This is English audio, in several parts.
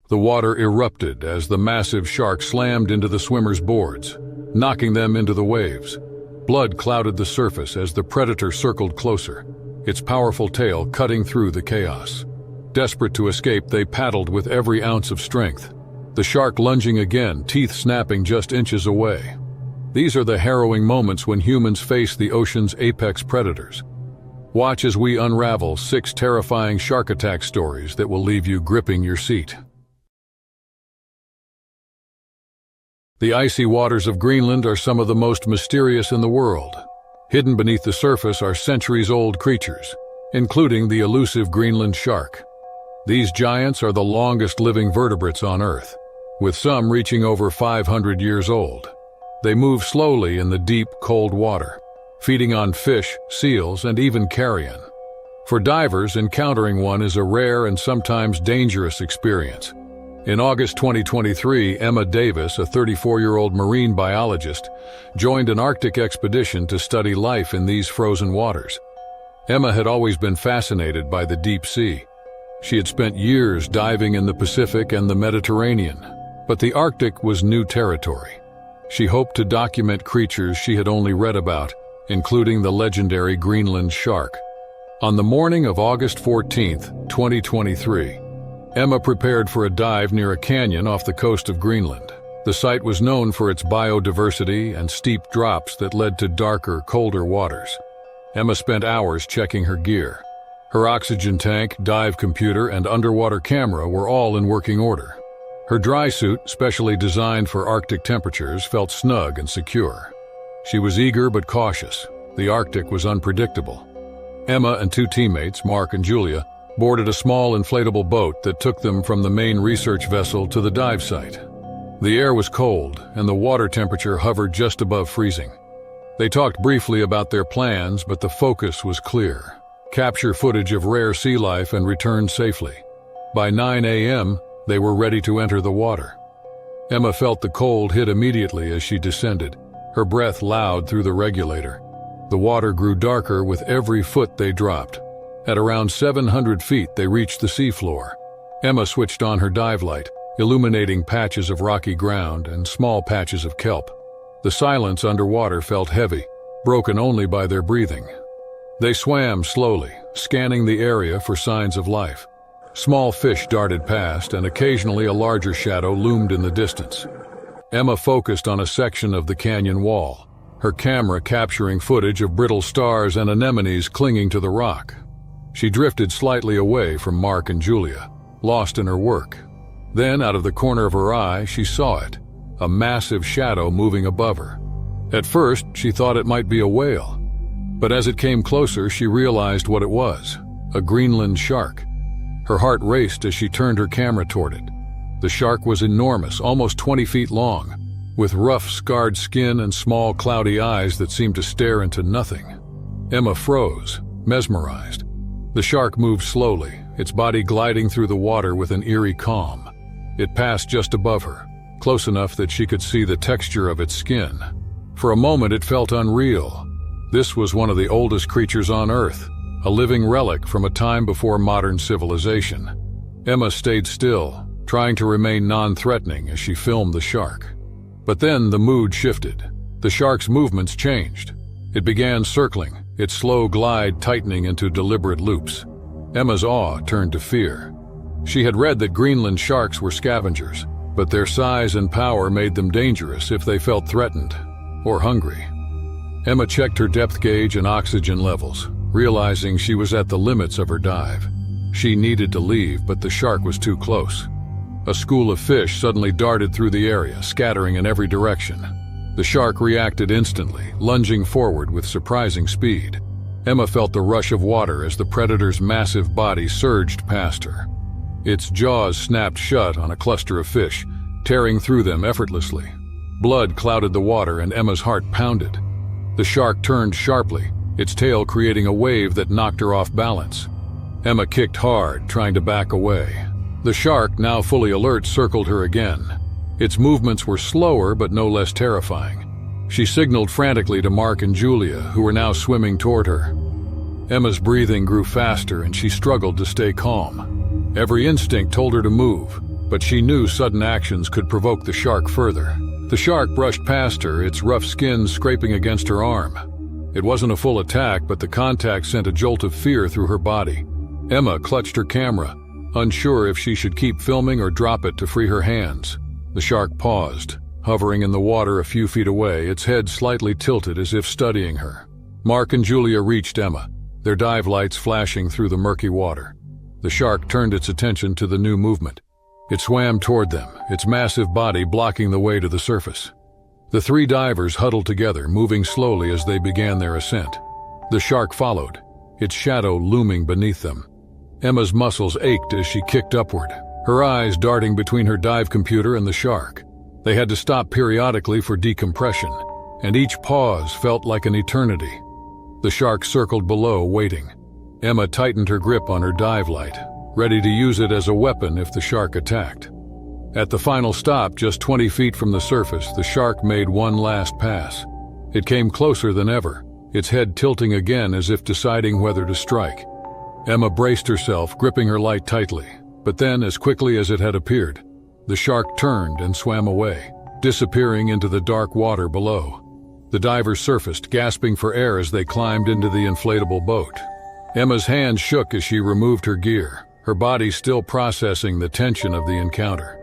The water erupted as the massive shark slammed into the swimmers' boards, knocking them into the waves. Blood clouded the surface as the predator circled closer, its powerful tail cutting through the chaos. Desperate to escape, they paddled with every ounce of strength, the shark lunging again, teeth snapping just inches away. These are the harrowing moments when humans face the ocean's apex predators. Watch as we unravel 6 terrifying shark attack stories that will leave you gripping your seat. The icy waters of Greenland are some of the most mysterious in the world. Hidden beneath the surface are centuries-old creatures, including the elusive Greenland shark. These giants are the longest living vertebrates on Earth, with some reaching over 500 years old. They move slowly in the deep, cold water, feeding on fish, seals, and even carrion. For divers, encountering one is a rare and sometimes dangerous experience. In August 2023, Emma Davis, a 34-year-old marine biologist, joined an Arctic expedition to study life in these frozen waters. Emma had always been fascinated by the deep sea. She had spent years diving in the Pacific and the Mediterranean, but the Arctic was new territory. She hoped to document creatures she had only read about, including the legendary Greenland shark. On the morning of August 14, 2023, Emma prepared for a dive near a canyon off the coast of Greenland. The site was known for its biodiversity and steep drops that led to darker, colder waters. Emma spent hours checking her gear. Her oxygen tank, dive computer, and underwater camera were all in working order. Her dry suit, specially designed for Arctic temperatures, felt snug and secure. She was eager but cautious. The Arctic was unpredictable. Emma and 2 teammates, Mark and Julia, boarded a small inflatable boat that took them from the main research vessel to the dive site. The air was cold, and the water temperature hovered just above freezing. They talked briefly about their plans, but the focus was clear: capture footage of rare sea life and return safely. By 9 a.m., they were ready to enter the water. Emma felt the cold hit immediately as she descended, her breath loud through the regulator. The water grew darker with every foot they dropped. At around 700 feet, they reached the seafloor. Emma switched on her dive light, illuminating patches of rocky ground and small patches of kelp. The silence underwater felt heavy, broken only by their breathing. They swam slowly, scanning the area for signs of life. Small fish darted past, and occasionally a larger shadow loomed in the distance. Emma focused on a section of the canyon wall, her camera capturing footage of brittle stars and anemones clinging to the rock. She drifted slightly away from Mark and Julia, lost in her work. Then, out of the corner of her eye, she saw it, a massive shadow moving above her. At first, she thought it might be a whale, but as it came closer, she realized what it was: a Greenland shark. Her heart raced as she turned her camera toward it. The shark was enormous, almost 20 feet long, with rough, scarred skin and small, cloudy eyes that seemed to stare into nothing. Emma froze, mesmerized. The shark moved slowly, its body gliding through the water with an eerie calm. It passed just above her, close enough that she could see the texture of its skin. For a moment it felt unreal. This was one of the oldest creatures on Earth, a living relic from a time before modern civilization. Emma stayed still, trying to remain non-threatening as she filmed the shark. But then the mood shifted. The shark's movements changed. It began circling, its slow glide tightening into deliberate loops. Emma's awe turned to fear. She had read that Greenland sharks were scavengers, but their size and power made them dangerous if they felt threatened or hungry. Emma checked her depth gauge and oxygen levels, realizing she was at the limits of her dive. She needed to leave, but the shark was too close. A school of fish suddenly darted through the area, scattering in every direction. The shark reacted instantly, lunging forward with surprising speed. Emma felt the rush of water as the predator's massive body surged past her. Its jaws snapped shut on a cluster of fish, tearing through them effortlessly. Blood clouded the water and Emma's heart pounded. The shark turned sharply, its tail creating a wave that knocked her off balance. Emma kicked hard, trying to back away. The shark, now fully alert, circled her again. Its movements were slower but no less terrifying. She signaled frantically to Mark and Julia, who were now swimming toward her. Emma's breathing grew faster and she struggled to stay calm. Every instinct told her to move, But she knew sudden actions could provoke the shark further. The shark brushed past her, its rough skin scraping against her arm. It wasn't a full attack, but the contact sent a jolt of fear through her body. Emma clutched her camera, unsure if she should keep filming or drop it to free her hands. The shark paused, hovering in the water a few feet away, its head slightly tilted as if studying her. Mark and Julia reached Emma, their dive lights flashing through the murky water. The shark turned its attention to the new movement. It swam toward them, its massive body blocking the way to the surface. The three divers huddled together, moving slowly as they began their ascent. The shark followed, its shadow looming beneath them. Emma's muscles ached as she kicked upward, her eyes darting between her dive computer and the shark. They had to stop periodically for decompression, and each pause felt like an eternity. The shark circled below, waiting. Emma tightened her grip on her dive light, ready to use it as a weapon if the shark attacked. At the final stop, just 20 feet from the surface, the shark made one last pass. It came closer than ever, its head tilting again as if deciding whether to strike. Emma braced herself, gripping her light tightly, but then, as quickly as it had appeared, the shark turned and swam away, disappearing into the dark water below. The divers surfaced, gasping for air as they climbed into the inflatable boat. Emma's hand shook as she removed her gear, her body still processing the tension of the encounter.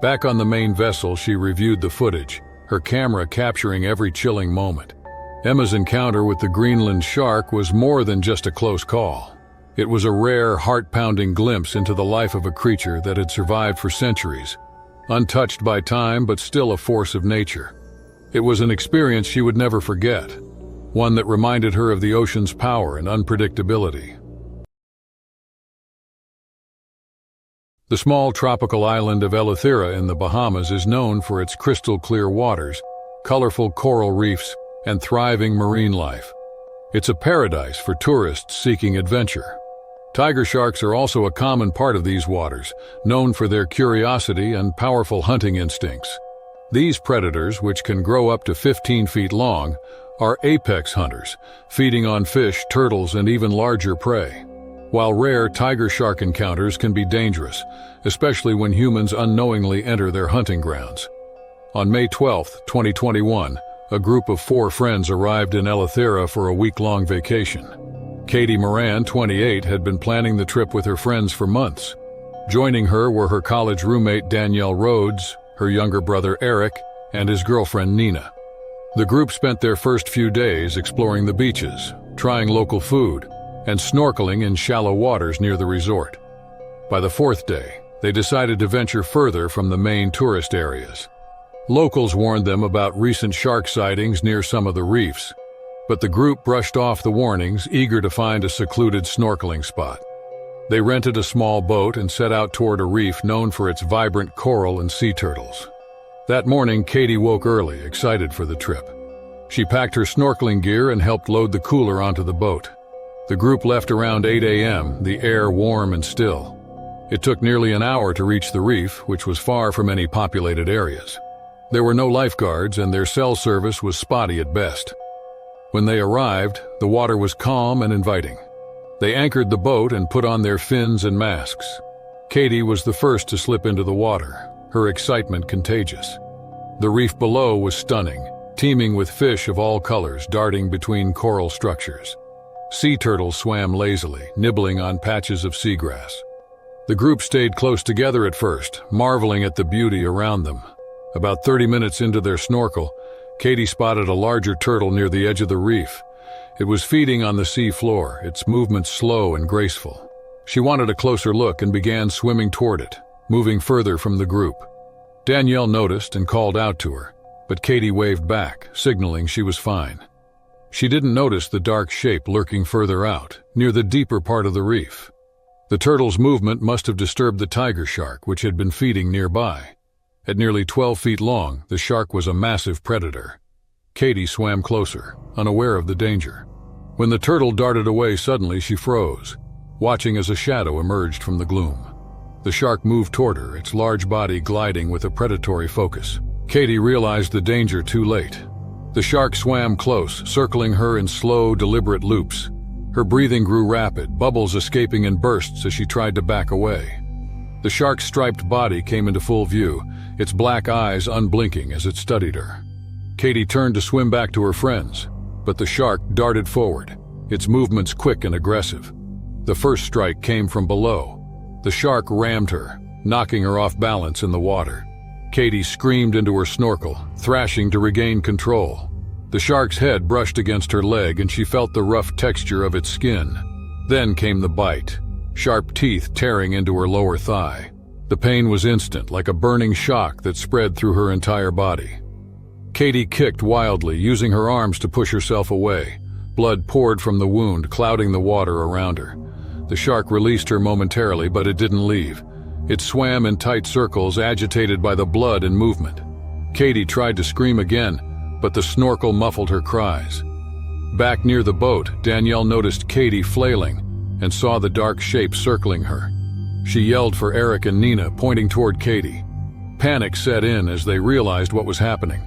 Back on the main vessel, she reviewed the footage, her camera capturing every chilling moment. Emma's encounter with the Greenland shark was more than just a close call. It was a rare, heart-pounding glimpse into the life of a creature that had survived for centuries, untouched by time but still a force of nature. It was an experience she would never forget, one that reminded her of the ocean's power and unpredictability. The small tropical island of Eleuthera in the Bahamas is known for its crystal-clear waters, colorful coral reefs, and thriving marine life. It's a paradise for tourists seeking adventure. Tiger sharks are also a common part of these waters, known for their curiosity and powerful hunting instincts. These predators, which can grow up to 15 feet long, are apex hunters, feeding on fish, turtles, and even larger prey. While rare, tiger shark encounters can be dangerous, especially when humans unknowingly enter their hunting grounds. On May 12, 2021, a group of 4 friends arrived in Eleuthera for a week-long vacation. Katie Moran, 28, had been planning the trip with her friends for months. Joining her were her college roommate Danielle Rhodes, her younger brother Eric, and his girlfriend Nina. The group spent their first few days exploring the beaches, trying local food, and snorkeling in shallow waters near the resort. By the 4th day, they decided to venture further from the main tourist areas. Locals warned them about recent shark sightings near some of the reefs, but the group brushed off the warnings, eager to find a secluded snorkeling spot. They rented a small boat and set out toward a reef known for its vibrant coral and sea turtles. That morning, Katie woke early, excited for the trip. She packed her snorkeling gear and helped load the cooler onto the boat. The group left around 8 a.m., the air warm and still. It took nearly an hour to reach the reef, which was far from any populated areas. There were no lifeguards, and their cell service was spotty at best. When they arrived, the water was calm and inviting. They anchored the boat and put on their fins and masks. Katie was the first to slip into the water, her excitement contagious. The reef below was stunning, teeming with fish of all colors darting between coral structures. Sea turtles swam lazily, nibbling on patches of seagrass. The group stayed close together at first, marveling at the beauty around them. About 30 minutes into their snorkel, Katie spotted a larger turtle near the edge of the reef. It was feeding on the sea floor, its movements slow and graceful. She wanted a closer look and began swimming toward it, moving further from the group. Danielle noticed and called out to her, but Katie waved back, signaling she was fine. She didn't notice the dark shape lurking further out, near the deeper part of the reef. The turtle's movement must have disturbed the tiger shark, which had been feeding nearby. At nearly 12 feet long, the shark was a massive predator. Katie swam closer, unaware of the danger. When the turtle darted away suddenly, she froze, watching as a shadow emerged from the gloom. The shark moved toward her, its large body gliding with a predatory focus. Katie realized the danger too late. The shark swam close, circling her in slow, deliberate loops. Her breathing grew rapid, bubbles escaping in bursts as she tried to back away. The shark's striped body came into full view, its black eyes unblinking as it studied her. Katie turned to swim back to her friends, but the shark darted forward, its movements quick and aggressive. The first strike came from below. The shark rammed her, knocking her off balance in the water. Katie screamed into her snorkel, thrashing to regain control. The shark's head brushed against her leg and she felt the rough texture of its skin. Then came the bite, sharp teeth tearing into her lower thigh. The pain was instant, like a burning shock that spread through her entire body. Katie kicked wildly, using her arms to push herself away. Blood poured from the wound, clouding the water around her. The shark released her momentarily, but it didn't leave. It swam in tight circles, agitated by the blood and movement. Katie tried to scream again, but the snorkel muffled her cries. Back near the boat, Danielle noticed Katie flailing and saw the dark shape circling her. She yelled for Eric and Nina, pointing toward Katie. Panic set in as they realized what was happening.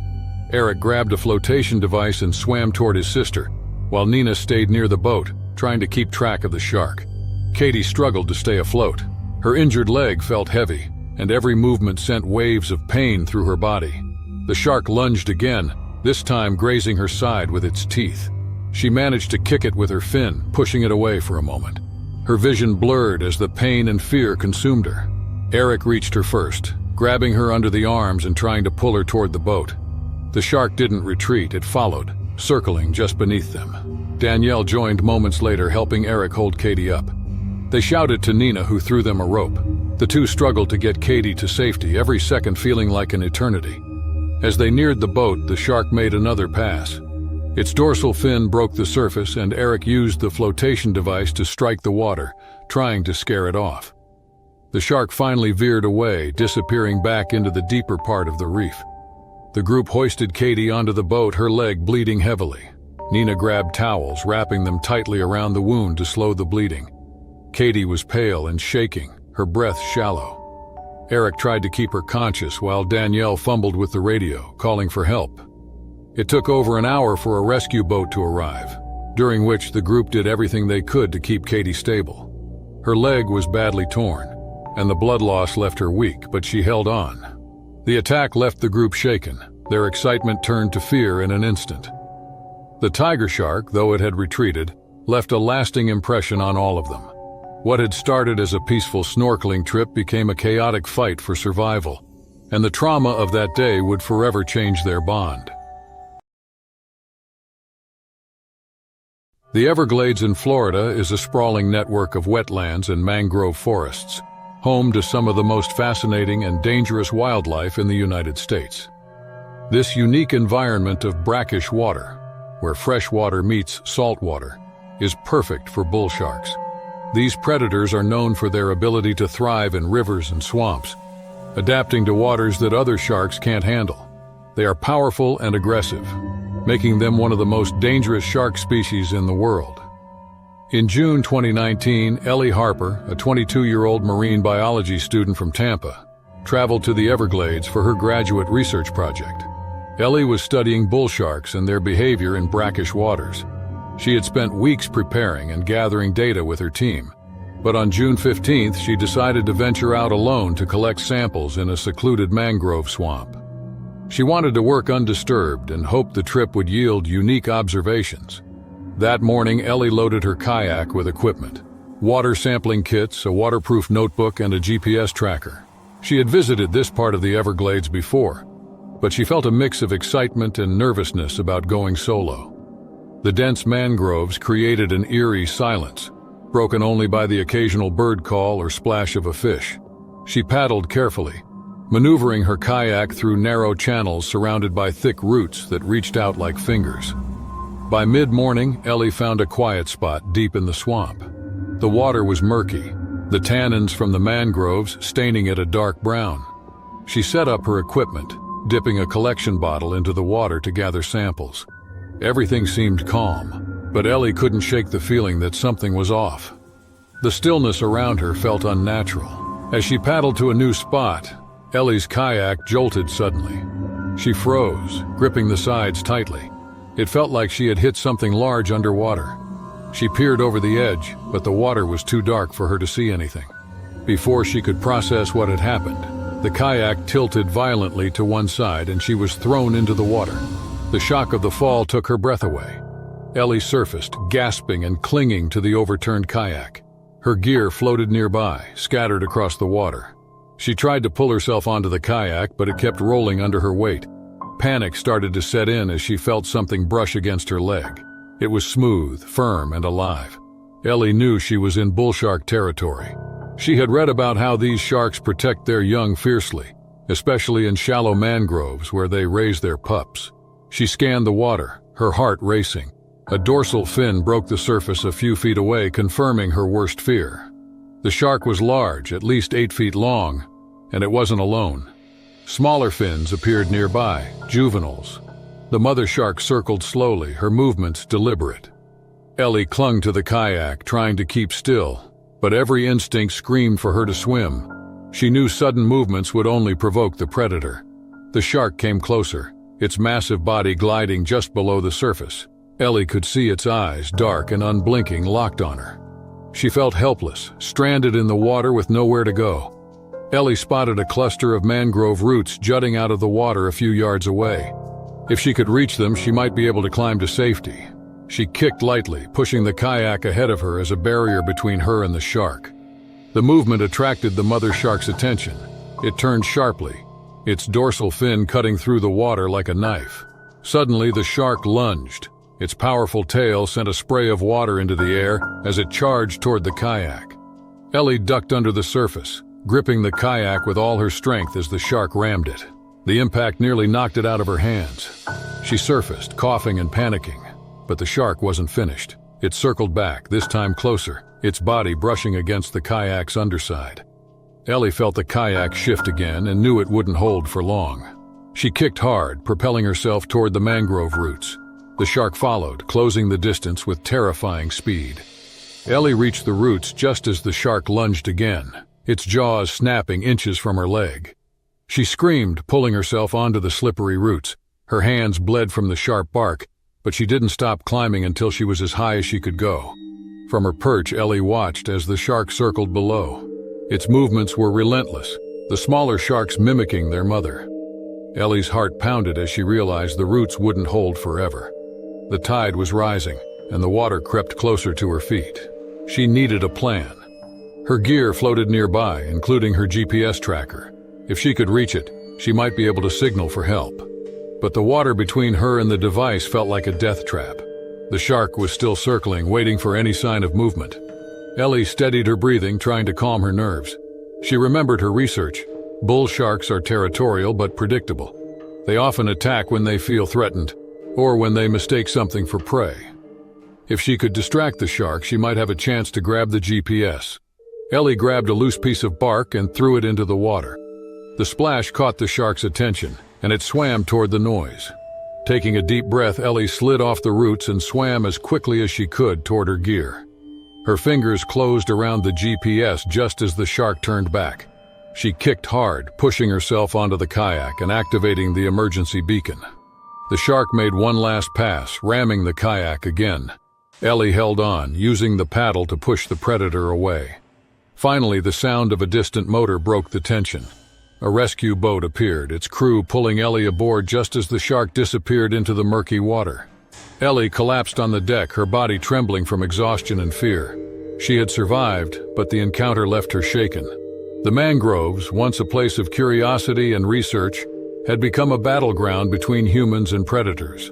Eric grabbed a flotation device and swam toward his sister, while Nina stayed near the boat, trying to keep track of the shark. Katie struggled to stay afloat. Her injured leg felt heavy, and every movement sent waves of pain through her body. The shark lunged again, this time grazing her side with its teeth. She managed to kick it with her fin, pushing it away for a moment. Her vision blurred as the pain and fear consumed her. Eric reached her first, grabbing her under the arms and trying to pull her toward the boat. The shark didn't retreat, it followed, circling just beneath them. Danielle joined moments later, helping Eric hold Katie up. They shouted to Nina, who threw them a rope. The two struggled to get Katie to safety, every second feeling like an eternity. As they neared the boat, the shark made another pass. Its dorsal fin broke the surface, and Eric used the flotation device to strike the water, trying to scare it off. The shark finally veered away, disappearing back into the deeper part of the reef. The group hoisted Katie onto the boat, her leg bleeding heavily. Nina grabbed towels, wrapping them tightly around the wound to slow the bleeding. Katie was pale and shaking, her breath shallow. Eric tried to keep her conscious while Danielle fumbled with the radio, calling for help. It took over an hour for a rescue boat to arrive, during which the group did everything they could to keep Katie stable. Her leg was badly torn, and the blood loss left her weak, but she held on. The attack left the group shaken. Their excitement turned to fear in an instant. The tiger shark, though it had retreated, left a lasting impression on all of them. What had started as a peaceful snorkeling trip became a chaotic fight for survival, and the trauma of that day would forever change their bond. The Everglades in Florida is a sprawling network of wetlands and mangrove forests, home to some of the most fascinating and dangerous wildlife in the United States. This unique environment of brackish water, where fresh water meets salt water, is perfect for bull sharks. These predators are known for their ability to thrive in rivers and swamps, adapting to waters that other sharks can't handle. They are powerful and aggressive, making them one of the most dangerous shark species in the world. In June 2019, Ellie Harper, a 22-year-old marine biology student from Tampa, traveled to the Everglades for her graduate research project. Ellie was studying bull sharks and their behavior in brackish waters. She had spent weeks preparing and gathering data with her team, but on June 15th, she decided to venture out alone to collect samples in a secluded mangrove swamp. She wanted to work undisturbed and hoped the trip would yield unique observations. That morning, Ellie loaded her kayak with equipment: water sampling kits, a waterproof notebook, and a GPS tracker. She had visited this part of the Everglades before, but she felt a mix of excitement and nervousness about going solo. The dense mangroves created an eerie silence, broken only by the occasional bird call or splash of a fish. She paddled carefully, maneuvering her kayak through narrow channels surrounded by thick roots that reached out like fingers. By mid-morning, Ellie found a quiet spot deep in the swamp. The water was murky, the tannins from the mangroves staining it a dark brown. She set up her equipment, dipping a collection bottle into the water to gather samples. Everything seemed calm, but Ellie couldn't shake the feeling that something was off. The stillness around her felt unnatural. As she paddled to a new spot, Ellie's kayak jolted suddenly. She froze, gripping the sides tightly. It felt like she had hit something large underwater. She peered over the edge, but the water was too dark for her to see anything. Before she could process what had happened, the kayak tilted violently to one side and she was thrown into the water. The shock of the fall took her breath away. Ellie surfaced, gasping and clinging to the overturned kayak. Her gear floated nearby, scattered across the water. She tried to pull herself onto the kayak, but it kept rolling under her weight. Panic started to set in as she felt something brush against her leg. It was smooth, firm, and alive. Ellie knew she was in bullshark territory. She had read about how these sharks protect their young fiercely, especially in shallow mangroves where they raise their pups. She scanned the water, her heart racing. A dorsal fin broke the surface a few feet away, confirming her worst fear. The shark was large, at least 8 feet long, and it wasn't alone. Smaller fins appeared nearby, juveniles. The mother shark circled slowly, her movements deliberate. Ellie clung to the kayak, trying to keep still, but every instinct screamed for her to swim. She knew sudden movements would only provoke the predator. The shark came closer, its massive body gliding just below the surface. Ellie could see its eyes, dark and unblinking, locked on her. She felt helpless, stranded in the water with nowhere to go. Ellie spotted a cluster of mangrove roots jutting out of the water a few yards away. If she could reach them, she might be able to climb to safety. She kicked lightly, pushing the kayak ahead of her as a barrier between her and the shark. The movement attracted the mother shark's attention. It turned sharply, its dorsal fin cutting through the water like a knife. Suddenly, the shark lunged. Its powerful tail sent a spray of water into the air as it charged toward the kayak. Ellie ducked under the surface, gripping the kayak with all her strength as the shark rammed it. The impact nearly knocked it out of her hands. She surfaced, coughing and panicking, but the shark wasn't finished. It circled back, this time closer, its body brushing against the kayak's underside. Ellie felt the kayak shift again and knew it wouldn't hold for long. She kicked hard, propelling herself toward the mangrove roots. The shark followed, closing the distance with terrifying speed. Ellie reached the roots just as the shark lunged again, its jaws snapping inches from her leg. She screamed, pulling herself onto the slippery roots. Her hands bled from the sharp bark, but she didn't stop climbing until she was as high as she could go. From her perch, Ellie watched as the shark circled below. Its movements were relentless, the smaller sharks mimicking their mother. Ellie's heart pounded as she realized the roots wouldn't hold forever. The tide was rising, and the water crept closer to her feet. She needed a plan. Her gear floated nearby, including her GPS tracker. If she could reach it, she might be able to signal for help. But the water between her and the device felt like a death trap. The shark was still circling, waiting for any sign of movement. Ellie steadied her breathing, trying to calm her nerves. She remembered her research. Bull sharks are territorial but predictable. They often attack when they feel threatened, or when they mistake something for prey. If she could distract the shark, she might have a chance to grab the GPS. Ellie grabbed a loose piece of bark and threw it into the water. The splash caught the shark's attention, and it swam toward the noise. Taking a deep breath, Ellie slid off the roots and swam as quickly as she could toward her gear. Her fingers closed around the GPS just as the shark turned back. She kicked hard, pushing herself onto the kayak and activating the emergency beacon. The shark made one last pass, ramming the kayak again. Ellie held on, using the paddle to push the predator away. Finally, the sound of a distant motor broke the tension. A rescue boat appeared, its crew pulling Ellie aboard just as the shark disappeared into the murky water. Ellie collapsed on the deck, her body trembling from exhaustion and fear. She had survived, but the encounter left her shaken. The mangroves, once a place of curiosity and research, had become a battleground between humans and predators.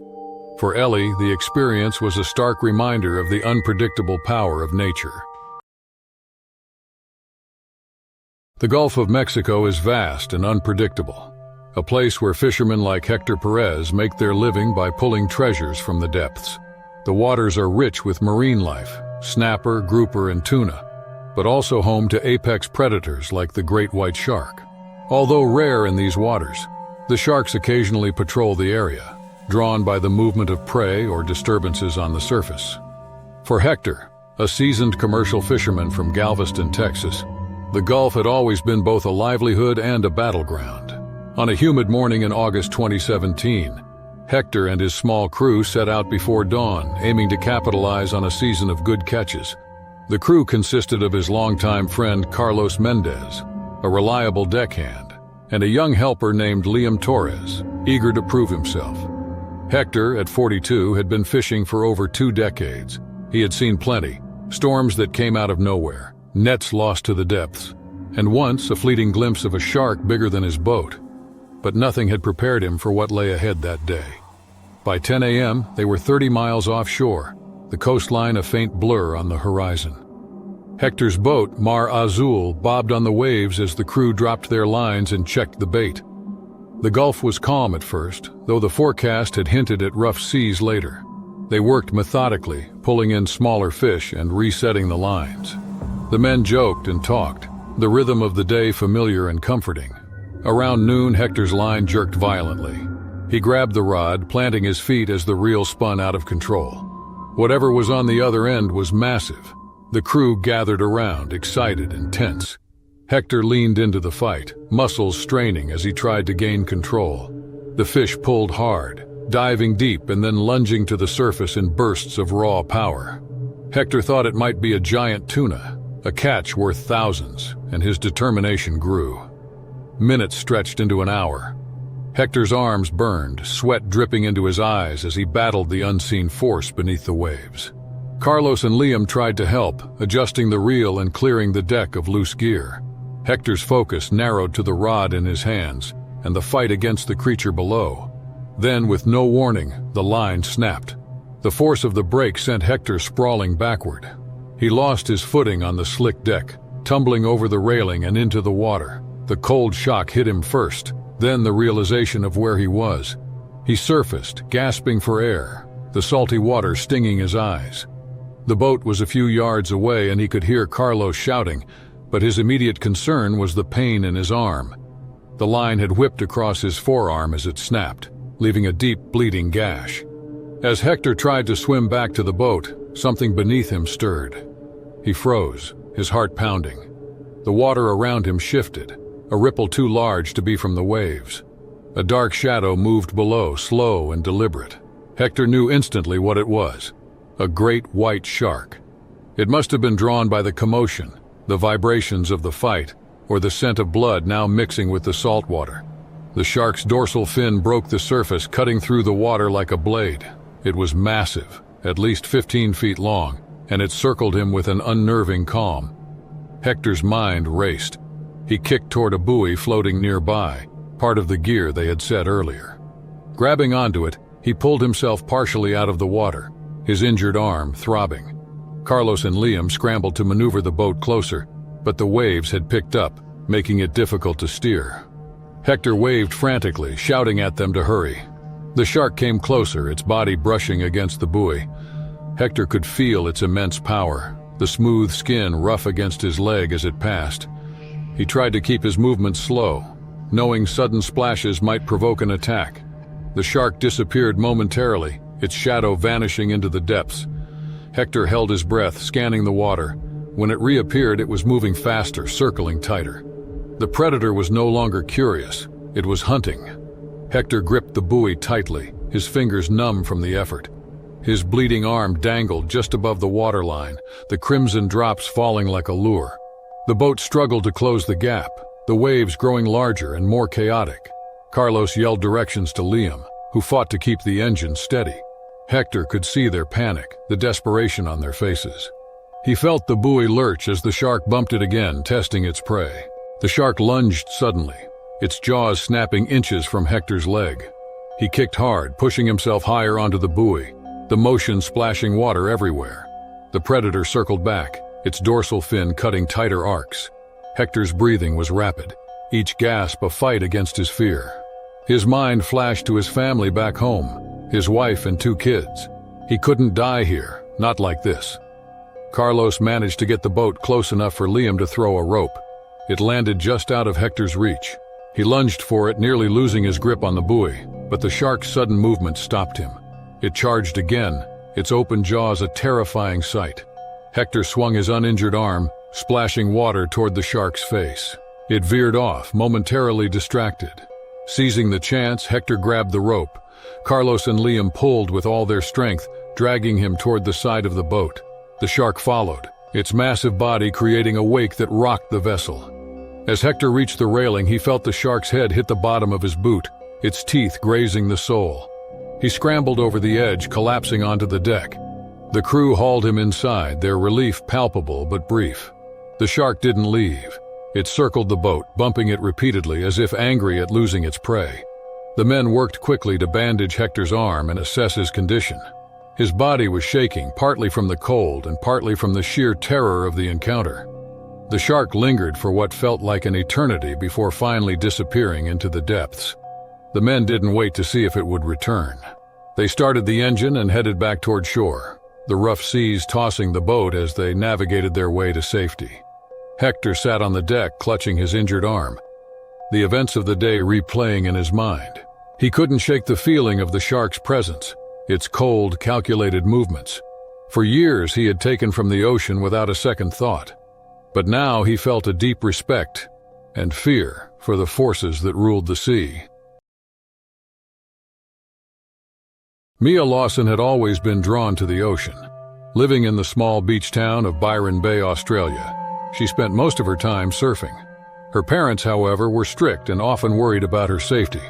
For Ellie, the experience was a stark reminder of the unpredictable power of nature. The Gulf of Mexico is vast and unpredictable, a place where fishermen like Hector Perez make their living by pulling treasures from the depths. The waters are rich with marine life, snapper, grouper, and tuna, but also home to apex predators like the great white shark. Although rare in these waters, the sharks occasionally patrol the area, drawn by the movement of prey or disturbances on the surface. For Hector, a seasoned commercial fisherman from Galveston, Texas, the Gulf had always been both a livelihood and a battleground. On a humid morning in August 2017, Hector and his small crew set out before dawn, aiming to capitalize on a season of good catches. The crew consisted of his longtime friend Carlos Mendez, a reliable deckhand, and a young helper named Liam Torres, eager to prove himself. Hector, at 42, had been fishing for over 2 decades. He had seen plenty, storms that came out of nowhere, nets lost to the depths, and once a fleeting glimpse of a shark bigger than his boat. But nothing had prepared him for what lay ahead that day. By 10 a.m., they were 30 miles offshore, the coastline a faint blur on the horizon. Hector's boat, Mar Azul, bobbed on the waves as the crew dropped their lines and checked the bait. The Gulf was calm at first, though the forecast had hinted at rough seas later. They worked methodically, pulling in smaller fish and resetting the lines. The men joked and talked, the rhythm of the day familiar and comforting. Around noon, Hector's line jerked violently. He grabbed the rod, planting his feet as the reel spun out of control. Whatever was on the other end was massive. The crew gathered around, excited and tense. Hector leaned into the fight, muscles straining as he tried to gain control. The fish pulled hard, diving deep and then lunging to the surface in bursts of raw power. Hector thought it might be a giant tuna, a catch worth thousands, and his determination grew. Minutes stretched into an hour. Hector's arms burned, sweat dripping into his eyes as he battled the unseen force beneath the waves. Carlos and Liam tried to help, adjusting the reel and clearing the deck of loose gear. Hector's focus narrowed to the rod in his hands and the fight against the creature below. Then, with no warning, the line snapped. The force of the break sent Hector sprawling backward. He lost his footing on the slick deck, tumbling over the railing and into the water. The cold shock hit him first, then the realization of where he was. He surfaced, gasping for air, the salty water stinging his eyes. The boat was a few yards away and he could hear Carlos shouting, but his immediate concern was the pain in his arm. The line had whipped across his forearm as it snapped, leaving a deep bleeding gash. As Hector tried to swim back to the boat, something beneath him stirred. He froze, his heart pounding. The water around him shifted, a ripple too large to be from the waves. A dark shadow moved below, slow and deliberate. Hector knew instantly what it was: a great white shark. It must have been drawn by the commotion, the vibrations of the fight, or the scent of blood now mixing with the salt water. The shark's dorsal fin broke the surface, cutting through the water like a blade. It was massive, at least 15 feet long, and it circled him with an unnerving calm. Hector's mind raced. He kicked toward a buoy floating nearby, part of the gear they had set earlier. Grabbing onto it, he pulled himself partially out of the water, his injured arm throbbing. Carlos and Liam scrambled to maneuver the boat closer, but the waves had picked up, making it difficult to steer. Hector waved frantically, shouting at them to hurry. The shark came closer, its body brushing against the buoy. Hector could feel its immense power, the smooth skin rough against his leg as it passed. He tried to keep his movements slow, knowing sudden splashes might provoke an attack. The shark disappeared momentarily, its shadow vanishing into the depths. Hector held his breath, scanning the water. When it reappeared, it was moving faster, circling tighter. The predator was no longer curious, it was hunting. Hector gripped the buoy tightly, his fingers numb from the effort. His bleeding arm dangled just above the waterline, the crimson drops falling like a lure. The boat struggled to close the gap, the waves growing larger and more chaotic. Carlos yelled directions to Liam, who fought to keep the engine steady. Hector could see their panic, the desperation on their faces. He felt the buoy lurch as the shark bumped it again, testing its prey. The shark lunged suddenly, its jaws snapping inches from Hector's leg. He kicked hard, pushing himself higher onto the buoy, the motion splashing water everywhere. The predator circled back, its dorsal fin cutting tighter arcs. Hector's breathing was rapid, each gasp a fight against his fear. His mind flashed to his family back home, his wife and 2 kids. He couldn't die here, not like this. Carlos managed to get the boat close enough for Liam to throw a rope. It landed just out of Hector's reach. He lunged for it, nearly losing his grip on the buoy, but the shark's sudden movement stopped him. It charged again, its open jaws a terrifying sight. Hector swung his uninjured arm, splashing water toward the shark's face. It veered off, momentarily distracted. Seizing the chance, Hector grabbed the rope. Carlos and Liam pulled with all their strength, dragging him toward the side of the boat. The shark followed, its massive body creating a wake that rocked the vessel. As Hector reached the railing, he felt the shark's head hit the bottom of his boot, its teeth grazing the sole. He scrambled over the edge, collapsing onto the deck. The crew hauled him inside, their relief palpable but brief. The shark didn't leave. It circled the boat, bumping it repeatedly as if angry at losing its prey. The men worked quickly to bandage Hector's arm and assess his condition. His body was shaking, partly from the cold and partly from the sheer terror of the encounter. The shark lingered for what felt like an eternity before finally disappearing into the depths. The men didn't wait to see if it would return. They started the engine and headed back toward shore, the rough seas tossing the boat as they navigated their way to safety. Hector sat on the deck, clutching his injured arm, the events of the day replaying in his mind. He couldn't shake the feeling of the shark's presence, its cold, calculated movements. For years he had taken from the ocean without a second thought. But now he felt a deep respect and fear for the forces that ruled the sea. Mia Lawson had always been drawn to the ocean. Living in the small beach town of Byron Bay, Australia, she spent most of her time surfing. Her parents, however, were strict and often worried about her safety,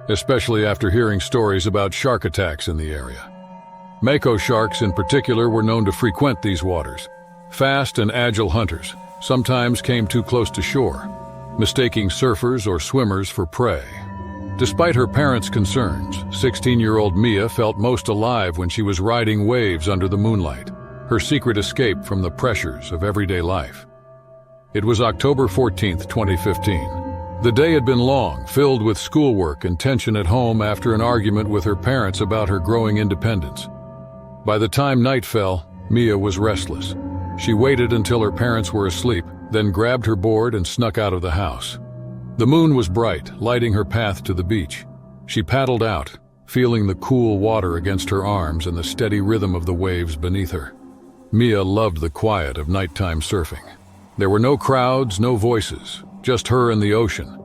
especially after hearing stories about shark attacks in the area. Mako sharks in particular were known to frequent these waters. Fast and agile hunters sometimes came too close to shore, mistaking surfers or swimmers for prey. Despite her parents' concerns, 16-year-old Mia felt most alive when she was riding waves under the moonlight, her secret escape from the pressures of everyday life. It was October 14, 2015. The day had been long, filled with schoolwork and tension at home after an argument with her parents about her growing independence. By the time night fell, Mia was restless. She waited until her parents were asleep, then grabbed her board and snuck out of the house. The moon was bright, lighting her path to the beach. She paddled out, feeling the cool water against her arms and the steady rhythm of the waves beneath her. Mia loved the quiet of nighttime surfing. There were no crowds, no voices, just her and the ocean.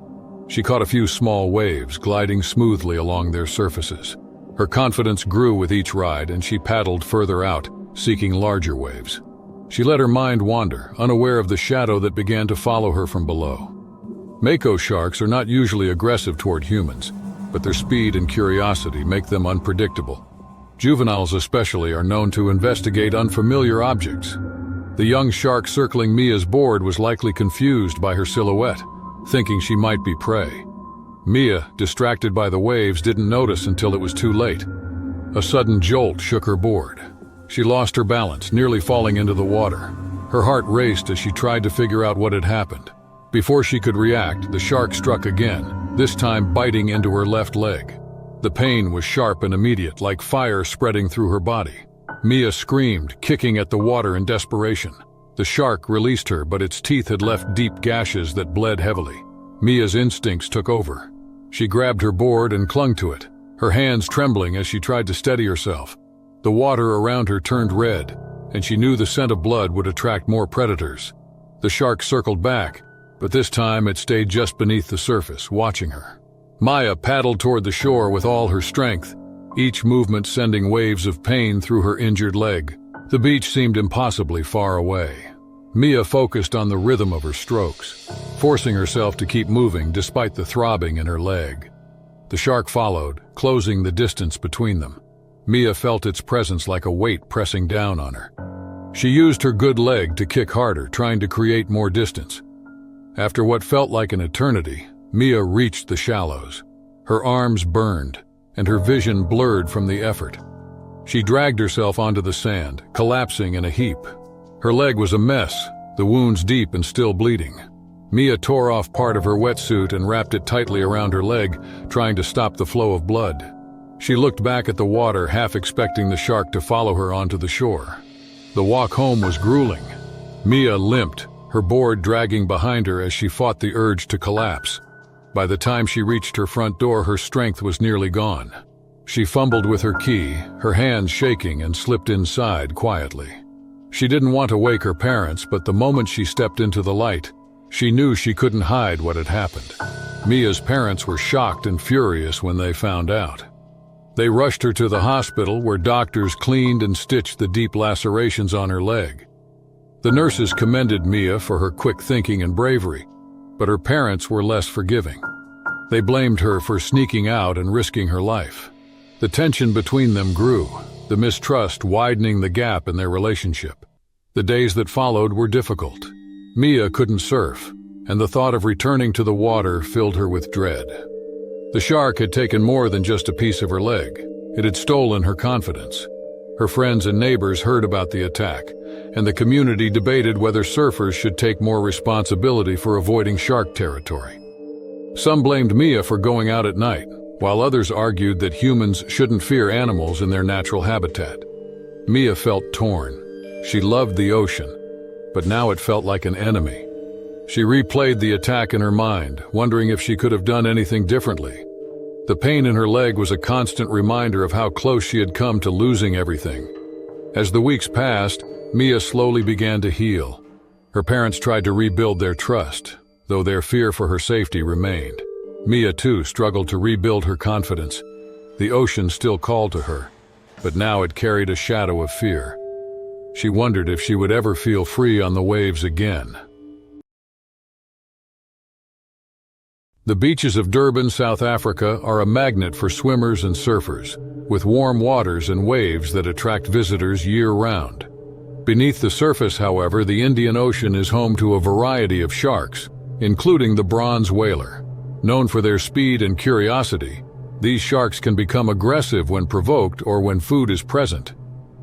She caught a few small waves, gliding smoothly along their surfaces. Her confidence grew with each ride, and she paddled further out, seeking larger waves. She let her mind wander, unaware of the shadow that began to follow her from below. Mako sharks are not usually aggressive toward humans, but their speed and curiosity make them unpredictable. Juveniles especially are known to investigate unfamiliar objects. The young shark circling Mia's board was likely confused by her silhouette, thinking she might be prey. Mia, distracted by the waves, didn't notice until it was too late. A sudden jolt shook her board. She lost her balance, nearly falling into the water. Her heart raced as she tried to figure out what had happened. Before she could react, the shark struck again, this time biting into her left leg. The pain was sharp and immediate, like fire spreading through her body. Mia screamed, kicking at the water in desperation. The shark released her, but its teeth had left deep gashes that bled heavily. Mia's instincts took over. She grabbed her board and clung to it, her hands trembling as she tried to steady herself. The water around her turned red, and she knew the scent of blood would attract more predators. The shark circled back, but this time it stayed just beneath the surface, watching her. Mia paddled toward the shore with all her strength, each movement sending waves of pain through her injured leg. The beach seemed impossibly far away. Mia focused on the rhythm of her strokes, forcing herself to keep moving despite the throbbing in her leg. The shark followed, closing the distance between them. Mia felt its presence like a weight pressing down on her. She used her good leg to kick harder, trying to create more distance. After what felt like an eternity, Mia reached the shallows. Her arms burned, and her vision blurred from the effort. She dragged herself onto the sand, collapsing in a heap. Her leg was a mess, the wounds deep and still bleeding. Mia tore off part of her wetsuit and wrapped it tightly around her leg, trying to stop the flow of blood. She looked back at the water, half expecting the shark to follow her onto the shore. The walk home was grueling. Mia limped, her board dragging behind her as she fought the urge to collapse. By the time she reached her front door, her strength was nearly gone. She fumbled with her key, her hands shaking, and slipped inside quietly. She didn't want to wake her parents, but the moment she stepped into the light, she knew she couldn't hide what had happened. Mia's parents were shocked and furious when they found out. They rushed her to the hospital, where doctors cleaned and stitched the deep lacerations on her leg. The nurses commended Mia for her quick thinking and bravery, but her parents were less forgiving. They blamed her for sneaking out and risking her life. The tension between them grew, the mistrust widening the gap in their relationship. The days that followed were difficult. Mia couldn't surf, and the thought of returning to the water filled her with dread. The shark had taken more than just a piece of her leg. It had stolen her confidence. Her friends and neighbors heard about the attack, and the community debated whether surfers should take more responsibility for avoiding shark territory. Some blamed Mia for going out at night, while others argued that humans shouldn't fear animals in their natural habitat. Mia felt torn. She loved the ocean, but now it felt like an enemy. She replayed the attack in her mind, wondering if she could have done anything differently. The pain in her leg was a constant reminder of how close she had come to losing everything. As the weeks passed, Mia slowly began to heal. Her parents tried to rebuild their trust, though their fear for her safety remained. Mia, too, struggled to rebuild her confidence. The ocean still called to her, but now it carried a shadow of fear. She wondered if she would ever feel free on the waves again. The beaches of Durban, South Africa are a magnet for swimmers and surfers, with warm waters and waves that attract visitors year-round. Beneath the surface, however, the Indian Ocean is home to a variety of sharks, including the bronze whaler. Known for their speed and curiosity, these sharks can become aggressive when provoked or when food is present.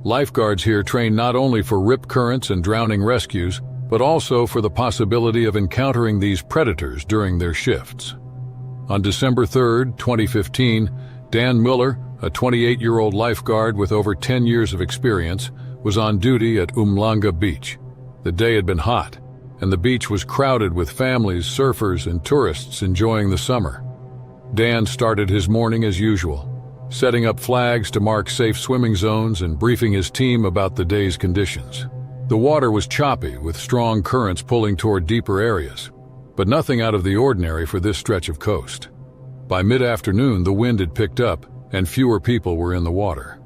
Lifeguards here train not only for rip currents and drowning rescues, but also for the possibility of encountering these predators during their shifts. On December 3, 2015, Dan Miller, a 28-year-old lifeguard with over 10 years of experience, was on duty at Umhlanga Beach. The day had been hot, and the beach was crowded with families, surfers, and tourists enjoying the summer. Dan started his morning as usual, setting up flags to mark safe swimming zones and briefing his team about the day's conditions. The water was choppy, with strong currents pulling toward deeper areas, but nothing out of the ordinary for this stretch of coast. By mid-afternoon, the wind had picked up, and fewer people were in the water.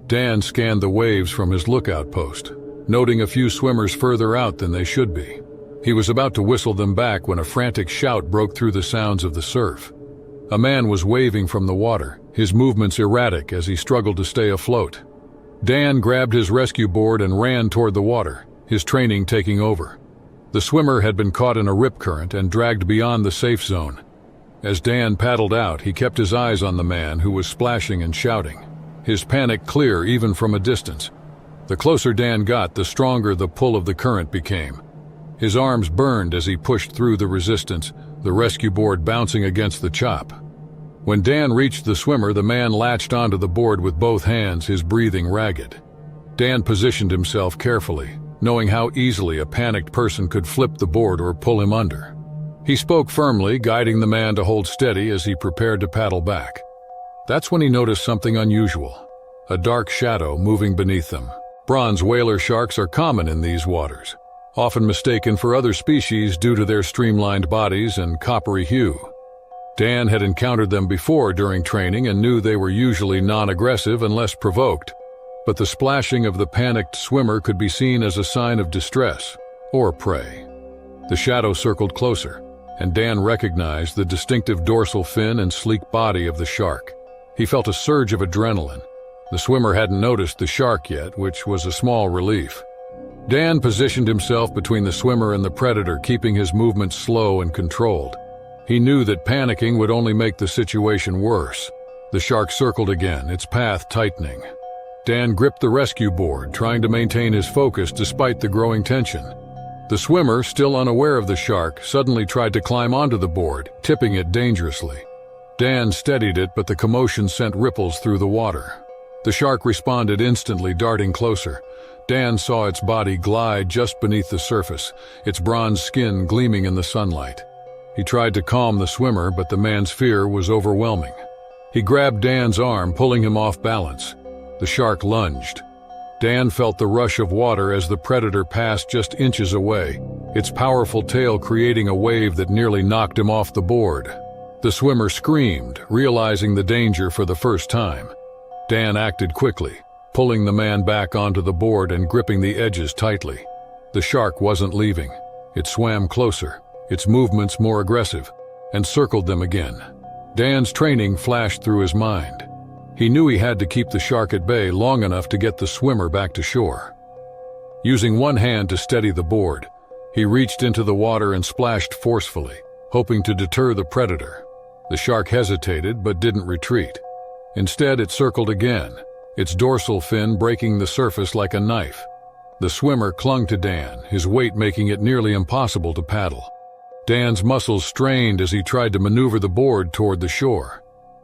Dan scanned the waves from his lookout post, noting a few swimmers further out than they should be. He was about to whistle them back when a frantic shout broke through the sounds of the surf. A man was waving from the water, his movements erratic as he struggled to stay afloat. Dan grabbed his rescue board and ran toward the water, his training taking over. The swimmer had been caught in a rip current and dragged beyond the safe zone. As Dan paddled out, he kept his eyes on the man who was splashing and shouting, his panic clear even from a distance. The closer Dan got, the stronger the pull of the current became. His arms burned as he pushed through the resistance, the rescue board bouncing against the chop. When Dan reached the swimmer, the man latched onto the board with both hands, his breathing ragged. Dan positioned himself carefully, knowing how easily a panicked person could flip the board or pull him under. He spoke firmly, guiding the man to hold steady as he prepared to paddle back. That's when he noticed something unusual, a dark shadow moving beneath them. Bronze whaler sharks are common in these waters, often mistaken for other species due to their streamlined bodies and coppery hue. Dan had encountered them before during training and knew they were usually non-aggressive unless provoked, but the splashing of the panicked swimmer could be seen as a sign of distress or prey. The shadow circled closer, and Dan recognized the distinctive dorsal fin and sleek body of the shark. He felt a surge of adrenaline. The swimmer hadn't noticed the shark yet, which was a small relief. Dan positioned himself between the swimmer and the predator, keeping his movements slow and controlled. He knew that panicking would only make the situation worse. The shark circled again, its path tightening. Dan gripped the rescue board, trying to maintain his focus despite the growing tension. The swimmer, still unaware of the shark, suddenly tried to climb onto the board, tipping it dangerously. Dan steadied it, but the commotion sent ripples through the water. The shark responded instantly, darting closer. Dan saw its body glide just beneath the surface, its bronze skin gleaming in the sunlight. He tried to calm the swimmer, but the man's fear was overwhelming. He grabbed Dan's arm, pulling him off balance. The shark lunged. Dan felt the rush of water as the predator passed just inches away, its powerful tail creating a wave that nearly knocked him off the board. The swimmer screamed, realizing the danger for the first time. Dan acted quickly, pulling the man back onto the board and gripping the edges tightly. The shark wasn't leaving. It swam closer, its movements more aggressive, and circled them again. Dan's training flashed through his mind. He knew he had to keep the shark at bay long enough to get the swimmer back to shore. Using one hand to steady the board, he reached into the water and splashed forcefully, hoping to deter the predator. The shark hesitated but didn't retreat. Instead, it circled again, its dorsal fin breaking the surface like a knife. The swimmer clung to Dan, his weight making it nearly impossible to paddle. Dan's muscles strained as he tried to maneuver the board toward the shore.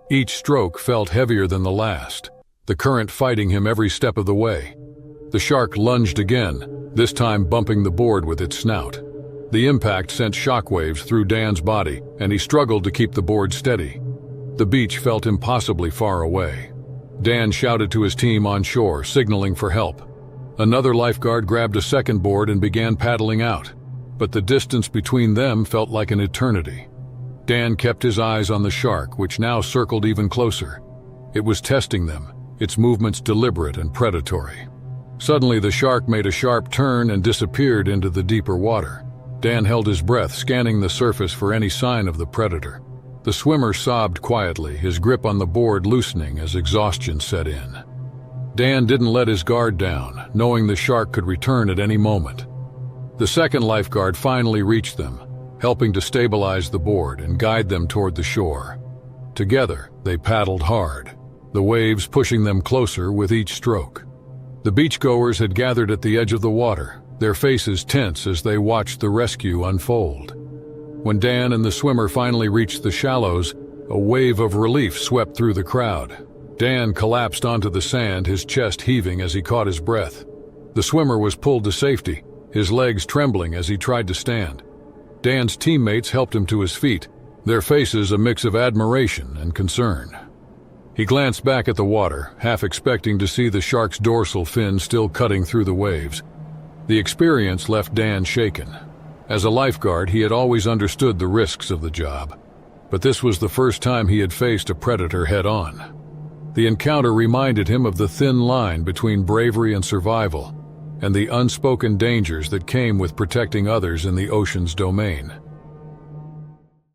Each stroke felt heavier than the last, the current fighting him every step of the way. The shark lunged again, this time bumping the board with its snout. The impact sent shockwaves through Dan's body, and he struggled to keep the board steady. The beach felt impossibly far away. Dan shouted to his team on shore, signaling for help. Another lifeguard grabbed a second board and began paddling out, but the distance between them felt like an eternity. Dan kept his eyes on the shark, which now circled even closer. It was testing them, its movements deliberate and predatory. Suddenly, the shark made a sharp turn and disappeared into the deeper water. Dan held his breath, scanning the surface for any sign of the predator. The swimmer sobbed quietly, his grip on the board loosening as exhaustion set in. Dan didn't let his guard down, knowing the shark could return at any moment. The second lifeguard finally reached them, helping to stabilize the board and guide them toward the shore. Together, they paddled hard, the waves pushing them closer with each stroke. The beachgoers had gathered at the edge of the water, their faces tense as they watched the rescue unfold. When Dan and the swimmer finally reached the shallows, a wave of relief swept through the crowd. Dan collapsed onto the sand, his chest heaving as he caught his breath. The swimmer was pulled to safety, his legs trembling as he tried to stand. Dan's teammates helped him to his feet, their faces a mix of admiration and concern. He glanced back at the water, half expecting to see the shark's dorsal fin still cutting through the waves. The experience left Dan shaken. As a lifeguard, he had always understood the risks of the job, but this was the first time he had faced a predator head-on. The encounter reminded him of the thin line between bravery and survival, and the unspoken dangers that came with protecting others in the ocean's domain.